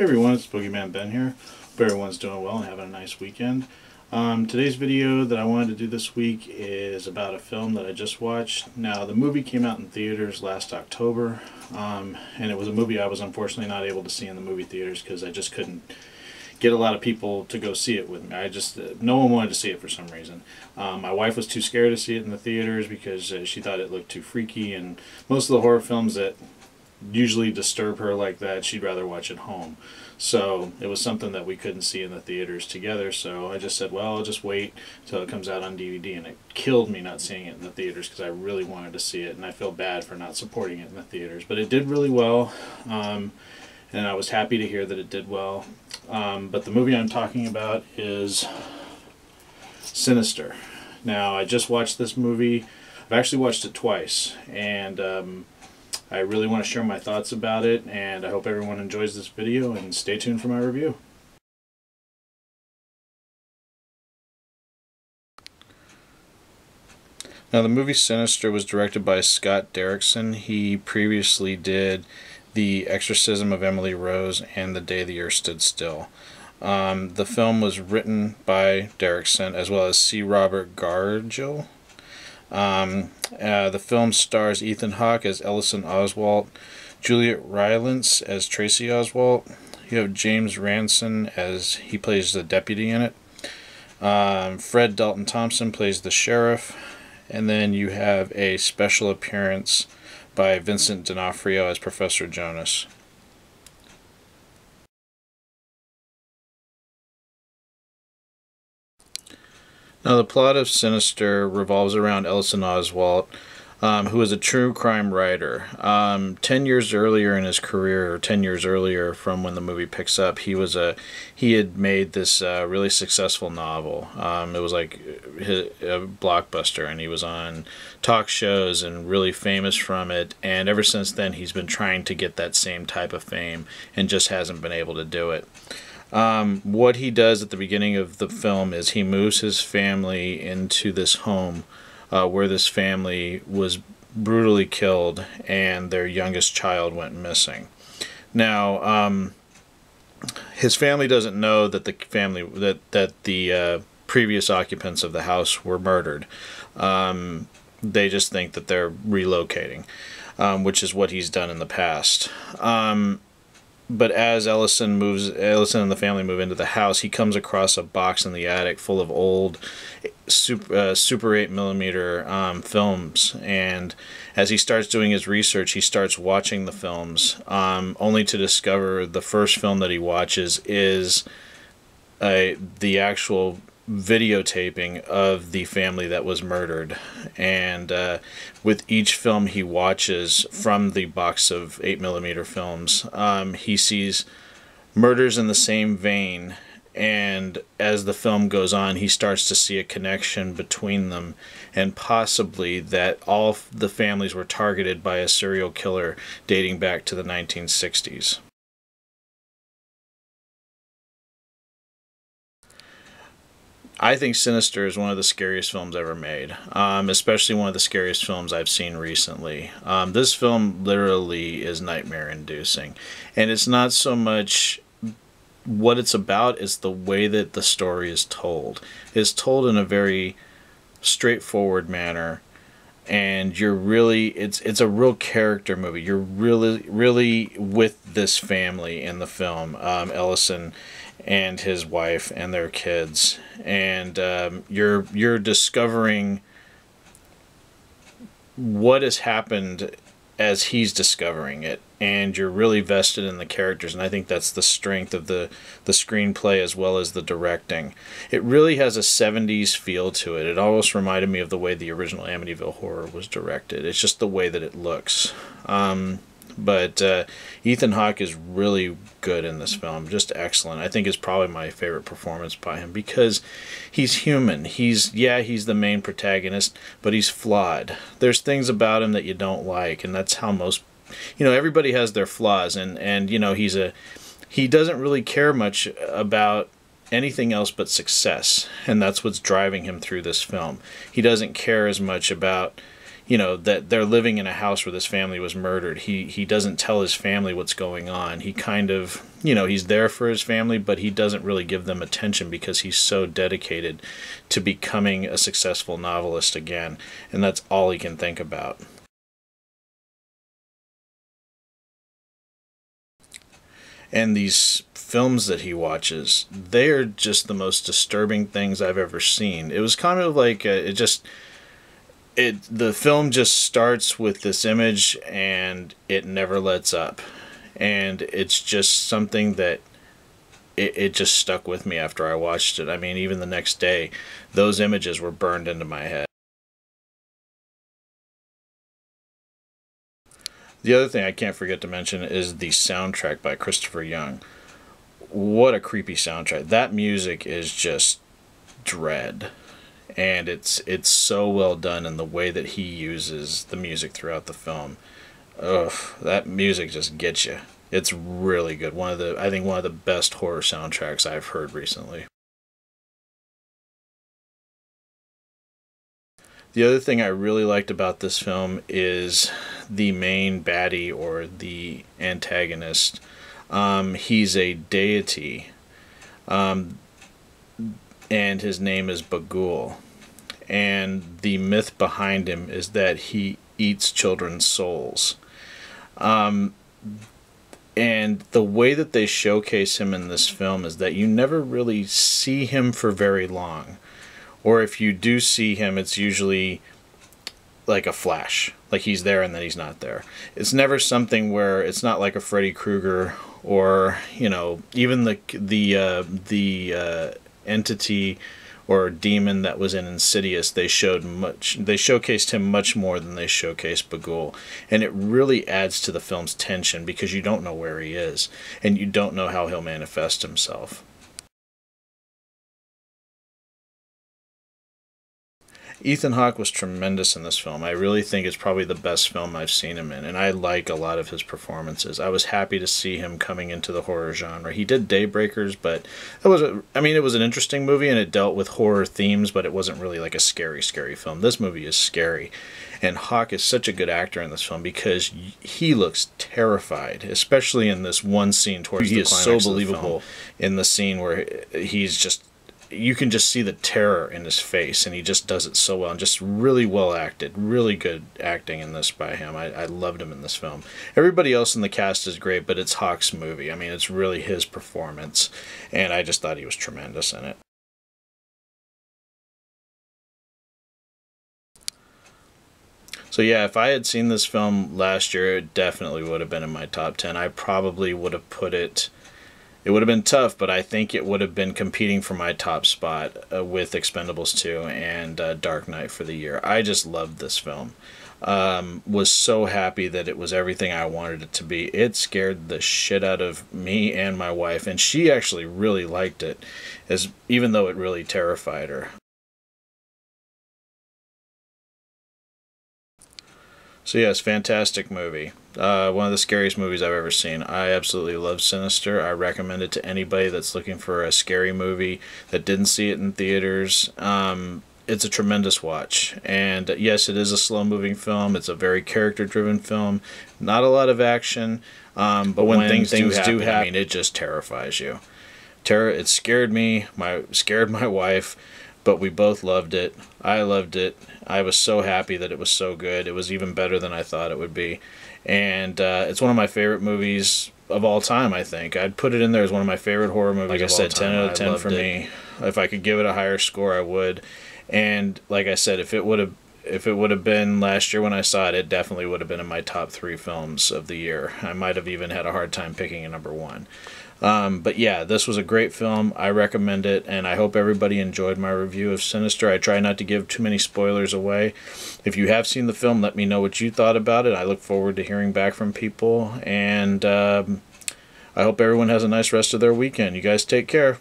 Hey everyone, it's Boogeyman Ben here. Hope everyone's doing well and having a nice weekend. Today's video that I wanted to do this week is about a film that I just watched. Now, the movie came out in theaters last October, and it was a movie I was unfortunately not able to see in the movie theaters because I just couldn't get a lot of people to go see it with me. No one wanted to see it for some reason. My wife was too scared to see it in the theaters because she thought it looked too freaky, and most of the horror films that usually disturb her like that, she'd rather watch at home. So it was something that we couldn't see in the theaters together, so I just said, well, I'll just wait until it comes out on DVD, and it killed me not seeing it in the theaters because I really wanted to see it, and I feel bad for not supporting it in the theaters. But it did really well, and I was happy to hear that it did well. But the movie I'm talking about is Sinister. Now, I just watched this movie. I've actually watched it twice, and I really want to share my thoughts about it, and I hope everyone enjoys this video, and stay tuned for my review. Now, the movie Sinister was directed by Scott Derrickson. He previously did The Exorcism of Emily Rose and The Day the Earth Stood Still. The film was written by Derrickson as well as C. Robert Gargill. The film stars Ethan Hawke as Ellison Oswalt, Juliet Rylance as Tracy Oswalt. You have James Ranson as he plays the deputy in it. Fred Dalton Thompson plays the sheriff. And then you have a special appearance by Vincent D'Onofrio as Professor Jonas. Now, the plot of Sinister revolves around Ellison Oswalt, who is a true crime writer. 10 years earlier in his career, or 10 years earlier from when the movie picks up, he had made this really successful novel. It was like a blockbuster, and he was on talk shows and really famous from it. And ever since then, he's been trying to get that same type of fame and just hasn't been able to do it. What he does at the beginning of the film is he moves his family into this home where this family was brutally killed and their youngest child went missing. Now, his family doesn't know that the previous occupants of the house were murdered. They just think that they're relocating, which is what he's done in the past. But as Ellison and the family move into the house, he comes across a box in the attic full of old Super 8mm films. And as he starts doing his research, he starts watching the films, only to discover the first film that he watches is the actual videotaping of the family that was murdered. And with each film he watches from the box of 8mm films, he sees murders in the same vein, and as the film goes on, he starts to see a connection between them, and possibly that all the families were targeted by a serial killer dating back to the 1960s. I think Sinister is one of the scariest films ever made, especially one of the scariest films I've seen recently. This film literally is nightmare-inducing, and it's not so much what it's about, it's the way that the story is told. It's told in a very straightforward manner, and it's a real character movie. You're really with this family in the film, Ellison and his wife and their kids, and you're discovering what has happened as he's discovering it, and you're really vested in the characters, and I think that's the strength of the screenplay as well as the directing. It really has a 70s feel to it. It almost reminded me of the way the original Amityville Horror was directed. It's just the way that it looks. But Ethan Hawke is really good in this film, just excellent. I think it's probably my favorite performance by him because he's human. He's the main protagonist, but he's flawed. There's things about him that you don't like, and that's how most, everybody has their flaws, and he doesn't really care much about anything else but success, and that's what's driving him through this film. He doesn't care as much about you know, that they're living in a house where this family was murdered. He doesn't tell his family what's going on. He kind of, you know, he's there for his family, but he doesn't really give them attention because he's so dedicated to becoming a successful novelist again, and that's all he can think about. And these films that he watches, they are just the most disturbing things I've ever seen. It was kind of like the film just starts with this image and it never lets up, and it's just something that it just stuck with me after I watched it. I mean, even the next day, those images were burned into my head. The other thing I can't forget to mention is the soundtrack by Christopher Young. What a creepy soundtrack. That music is just dread. And it's so well done in the way that he uses the music throughout the film. Ugh, that music just gets you. It's really good. I think one of the best horror soundtracks I've heard recently. The other thing I really liked about this film is the main baddie, or the antagonist. He's a deity, and his name is Bagul. And the myth behind him is that he eats children's souls. And the way that they showcase him in this film is that you never really see him for very long. Or if you do see him, it's usually like a flash. Like he's there and then he's not there. It's never something where it's not like a Freddy Krueger, or, you know, even the entity or demon that was in Insidious. They showcased him much more than they showcased Bagul, and it really adds to the film's tension because you don't know where he is and you don't know how he'll manifest himself. Ethan Hawke was tremendous in this film. I really think it's probably the best film I've seen him in, and I like a lot of his performances. I was happy to see him coming into the horror genre. He did Daybreakers, but it was an interesting movie, and it dealt with horror themes, but it wasn't really like a scary film. This movie is scary, and Hawke is such a good actor in this film because he looks terrified, especially in this one scene towards the climax. He is so believable in the scene where he's just, you can just see the terror in his face, and he just does it so well, and just really well acted. Really good acting in this by him. I loved him in this film. Everybody else in the cast is great, but it's Hawke's movie. I mean, it's really his performance, and I just thought he was tremendous in it. So yeah, if I had seen this film last year, it definitely would have been in my top 10. I probably would have put it... It would have been tough, but I think it would have been competing for my top spot with Expendables 2 and Dark Knight for the year. I just loved this film. Was so happy that it was everything I wanted it to be. It scared the shit out of me and my wife, and she actually really liked it, even though it really terrified her. So yes, fantastic movie. One of the scariest movies I've ever seen. I absolutely love Sinister. I recommend it to anybody that's looking for a scary movie that didn't see it in theaters. It's a tremendous watch. And yes, it is a slow-moving film. It's a very character-driven film. Not a lot of action. But when things do happen, I mean, it just terrifies you. It scared me. Scared my wife. But we both loved it. I loved it. I was so happy that it was so good. It was even better than I thought it would be. And it's one of my favorite movies of all time, I think. I'd put it in there as one of my favorite horror movies. Like I said, 10 out of 10 for me. If I could give it a higher score, I would. And like I said, if it would have been last year when I saw it, it definitely would have been in my top 3 films of the year. I might have even had a hard time picking a number 1. But yeah, this was a great film. I recommend it, and I hope everybody enjoyed my review of Sinister. I try not to give too many spoilers away. If you have seen the film, let me know what you thought about it. I look forward to hearing back from people, and I hope everyone has a nice rest of their weekend. You guys take care.